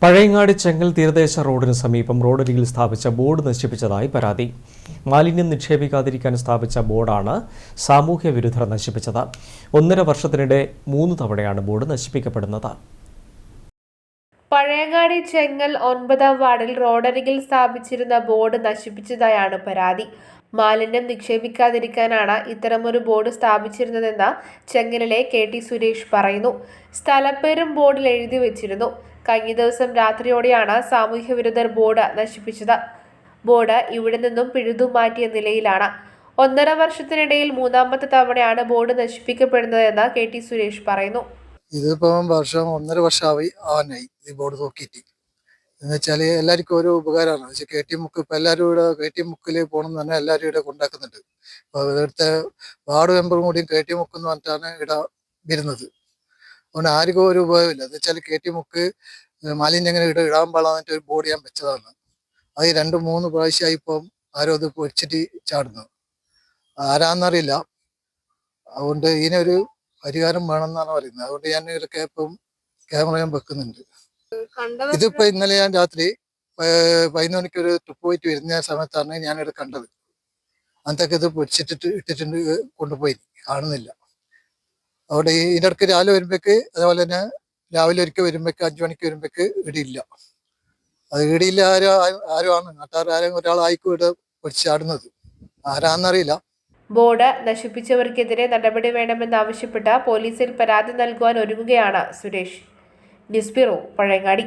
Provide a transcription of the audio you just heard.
പഴയങ്ങാടി ചെങ്ങൽ തീരദേശ റോഡിന് സമീപം റോഡരികിൽ സ്ഥാപിച്ച ബോർഡ് നശിപ്പിച്ചതായി പരാതി. മാലിന്യം നിക്ഷേപിക്കാതിരിക്കാൻ സ്ഥാപിച്ച ബോർഡാണ് സാമൂഹ്യ വിരുദ്ധർ നശിപ്പിച്ചത്. 1.5 വർഷത്തിനിടെ 3 തവണയാണ് ബോർഡ് നശിപ്പിക്കപ്പെടുന്നത്. പഴയങ്ങാടി ചെങ്ങൽ 9-ാം വാർഡിൽ റോഡരികിൽ സ്ഥാപിച്ചിരുന്ന ബോർഡ് നശിപ്പിച്ചതായാണ് പരാതി. മാലിന്യം നിക്ഷേപിക്കാതിരിക്കാനാണ് ഇത്തരമൊരു ബോർഡ് സ്ഥാപിച്ചിരുന്നതെന്ന് ചെങ്ങലിലെ KT സുരേഷ് പറയുന്നു. സ്ഥലപ്പേരും ബോർഡിൽ എഴുതി വെച്ചിരുന്നു. കഴിഞ്ഞ ദിവസം രാത്രിയോടെയാണ് സാമൂഹ്യ വിരുദ്ധർ ബോർഡ് നശിപ്പിച്ചത്. ബോർഡ് ഇവിടെ നിന്നും പിഴുതു മാറ്റിയ നിലയിലാണ്. 1.5 വർഷത്തിനിടയിൽ 3-ാമത്തെ തവണയാണ് ബോർഡ് നശിപ്പിക്കപ്പെടുന്നതെന്ന് KT സുരേഷ് പറയുന്നു. ഇതിപ്പം 1.5 വർഷമായി ഈ ബോർഡ് നോക്കിയിട്ട്. എന്ന് വെച്ചാൽ എല്ലാവർക്കും ഒരു ഉപകാരമാണ്. പക്ഷേ KT മുക്ക് ഇപ്പം എല്ലാവരും ഇവിടെ KT മുക്കിൽ പോകണം എന്ന് തന്നെ എല്ലാവരും ഇവിടെ കൊണ്ടാക്കുന്നുണ്ട്. അപ്പോൾ ഇവിടുത്തെ വാർഡ് മെമ്പറും കൂടി KT മുക്ക് എന്ന് പറഞ്ഞിട്ടാണ് ഇവിടെ വരുന്നത്. അതുകൊണ്ട് ആർക്കും ഒരു ഉപയോഗമില്ല. എന്ന് വെച്ചാൽ KT മുക്ക് മാലിന്യം ഇങ്ങനെ ഇടാൻ പാടില്ലാന്നിട്ട് ഒരു ബോർഡ് ഞാൻ വെച്ചതാണ്. അത് 2-3 പ്രാവശ്യമായി ഇപ്പം ആരോ അത് പൊടിച്ചിട്ട് ചാടുന്നു. ആരാന്നറിയില്ല. അതുകൊണ്ട് ഇതിനൊരു പരിഹാരം വേണമെന്നാണ് പറയുന്നത്. അതുകൊണ്ട് ഞാൻ ഇതൊക്കെ ഇപ്പം ക്യാമറ വെക്കുന്നുണ്ട്. ഇതിപ്പോ ഇന്നലെ ഞാൻ രാത്രി 11 മണിക്ക് ഒരു ട്രിപ്പ് പോയിട്ട് വരുന്ന സമയത്താണ് ഞാനിവിടെ കണ്ടത്. അന്നത്തേക്ക് ഇത് പൊടിച്ചിട്ടിട്ട് ഇട്ടിട്ടുണ്ട്, കൊണ്ടുപോയി കാണുന്നില്ല. അവിടെ ഇതിൻ്റെ ഇടയ്ക്ക് രാവിലെ വരുമ്പോഴേക്ക്, അതേപോലെ തന്നെ രാവിലെ ഒരിക്കൽ വരുമ്പോഴേക്ക് 5 മണിക്ക് വരുമ്പോഴേക്ക് ഇടിയില്ല. അത് ഇടിയില്ല ആരുമാണ് നാട്ടുകാർ ആരെങ്കിലും ഒരാളായിക്കും ഇവിടെ പൊടിച്ചാടുന്നത്. ആരാന്നറിയില്ല. ബോർഡ് നശിപ്പിച്ചവർക്കെതിരെ നടപടി വേണമെന്നാവശ്യപ്പെട്ട് പോലീസിൽ പരാതി നൽകുവാൻ ഒരുങ്ങുകയാണ് സുരേഷ്. News bureau, Pazhayangadi.